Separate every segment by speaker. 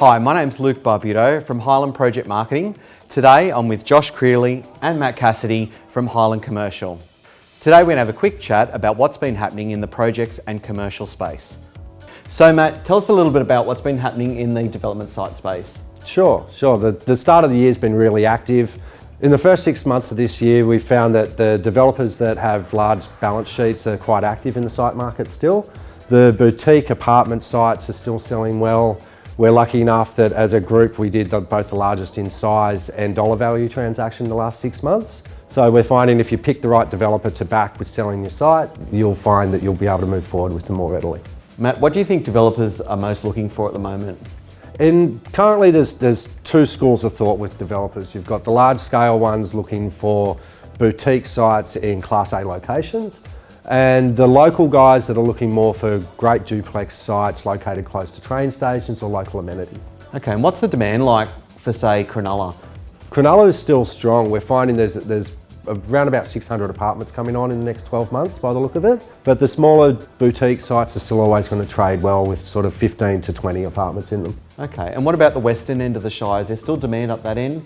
Speaker 1: Hi, my name's Luke Barbuto from Highland Project Marketing. Today I'm with Josh Creeley and Matt Cassidy from Highland Commercial. Today we're going to have a quick chat about what's been happening in the projects and commercial space. So Matt, tell us a little bit about what's been happening in the development site space.
Speaker 2: Sure. The start of the year has been really active. In the first 6 months of this year, we found that the developers that have large balance sheets are quite active in the site market still. The boutique apartment sites are still selling well. We're lucky enough that as a group we did both the largest in size and dollar value transaction in the last 6 months. So we're finding if you pick the right developer to back with selling your site, you'll find that you'll be able to move forward with them more readily.
Speaker 1: Matt, what do you think developers are most looking for at the moment?
Speaker 2: Currently there's two schools of thought with developers. You've got the large scale ones looking for boutique sites in Class A locations, and the local guys that are looking more for great duplex sites located close to train stations or local amenity.
Speaker 1: Okay, and what's the demand like for, say, Cronulla?
Speaker 2: Cronulla is still strong. We're finding there's around about 600 apartments coming on in the next 12 months by the look of it. But the smaller boutique sites are still always going to trade well with sort of 15 to 20 apartments in them.
Speaker 1: Okay, and what about the western end of the Shire? Is there still demand up that end?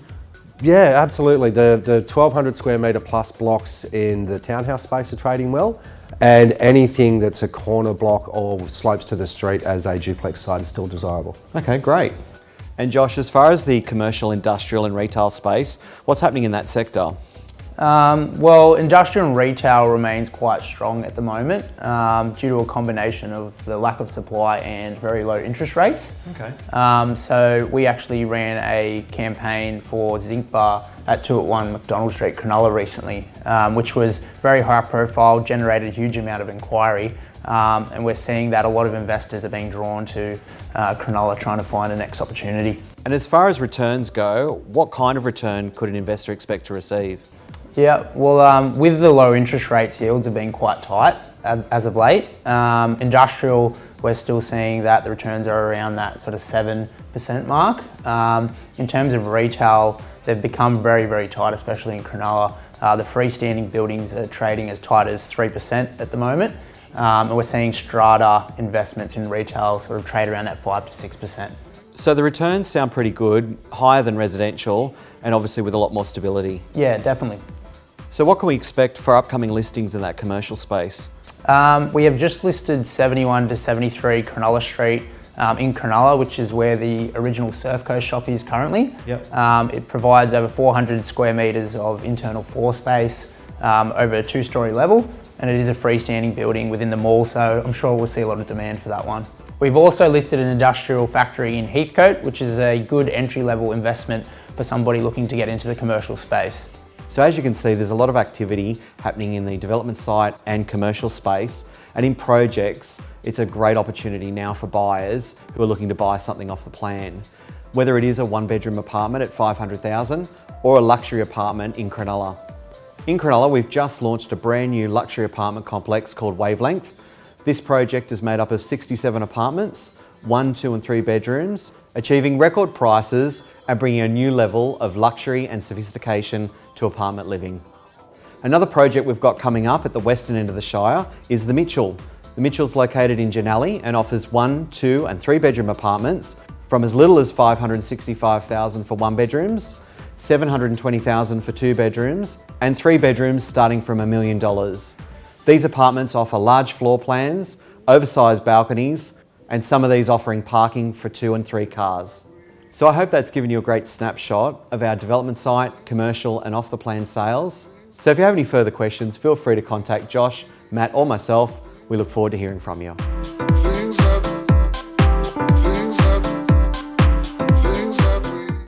Speaker 2: Yeah, absolutely. The 1,200 square metre plus blocks in the townhouse space are trading well, and anything that's a corner block or slopes to the street as a duplex site is still desirable.
Speaker 1: Okay, great. And Josh, as far as the commercial, industrial and retail space, what's happening in that sector?
Speaker 3: Well, industrial and retail remains quite strong at the moment due to a combination of the lack of supply and very low interest rates.
Speaker 1: Okay.
Speaker 3: So we actually ran a campaign for Zinc Bar at 2 McDonald Street, Cronulla recently, which was very high profile, generated a huge amount of inquiry, and we're seeing that a lot of investors are being drawn to Cronulla trying to find a next opportunity.
Speaker 1: And as far as returns go, what kind of return could an investor expect to receive?
Speaker 3: Yeah, well, with the low interest rates, yields have been quite tight as of late. Industrial, we're still seeing that the returns are around that sort of 7% mark. In terms of retail, they've become very, very tight, especially in Cronulla. The freestanding buildings are trading as tight as 3% at the moment. And we're seeing strata investments in retail sort of trade around that 5 to 6%.
Speaker 1: So the returns sound pretty good, higher than residential, and obviously with a lot more stability.
Speaker 3: Yeah, definitely.
Speaker 1: So what can we expect for upcoming listings in that commercial space?
Speaker 3: We have just listed 71 to 73 Cronulla Street in Cronulla, which is where the original Surf Coast shop is currently.
Speaker 1: Yep.
Speaker 3: It provides over 400 square metres of internal floor space over a 2-storey level, and it is a freestanding building within the mall, so I'm sure we'll see a lot of demand for that one. We've also listed an industrial factory in Heathcote, which is a good entry-level investment for somebody looking to get into the commercial space.
Speaker 1: So as you can see, there's a lot of activity happening in the development site and commercial space, and in projects, it's a great opportunity now for buyers who are looking to buy something off the plan. Whether it is a 1-bedroom apartment at $500,000 or a luxury apartment in Cronulla. In Cronulla, we've just launched a brand new luxury apartment complex called Wavelength. This project is made up of 67 apartments, 1, 2 and 3 bedrooms, achieving record prices and bringing a new level of luxury and sophistication to apartment living. Another project we've got coming up at the western end of the Shire is the Mitchell. The Mitchell's located in Janelli and offers 1, 2 and 3 bedroom apartments from as little as $565,000 for 1 bedrooms, $720,000 for 2 bedrooms, and 3 bedrooms starting from $1 million. These apartments offer large floor plans, oversized balconies, and some of these offering parking for 2 and 3 cars. So I hope that's given you a great snapshot of our development site, commercial and off-the-plan sales. So if you have any further questions, feel free to contact Josh, Matt or myself. We look forward to hearing from you.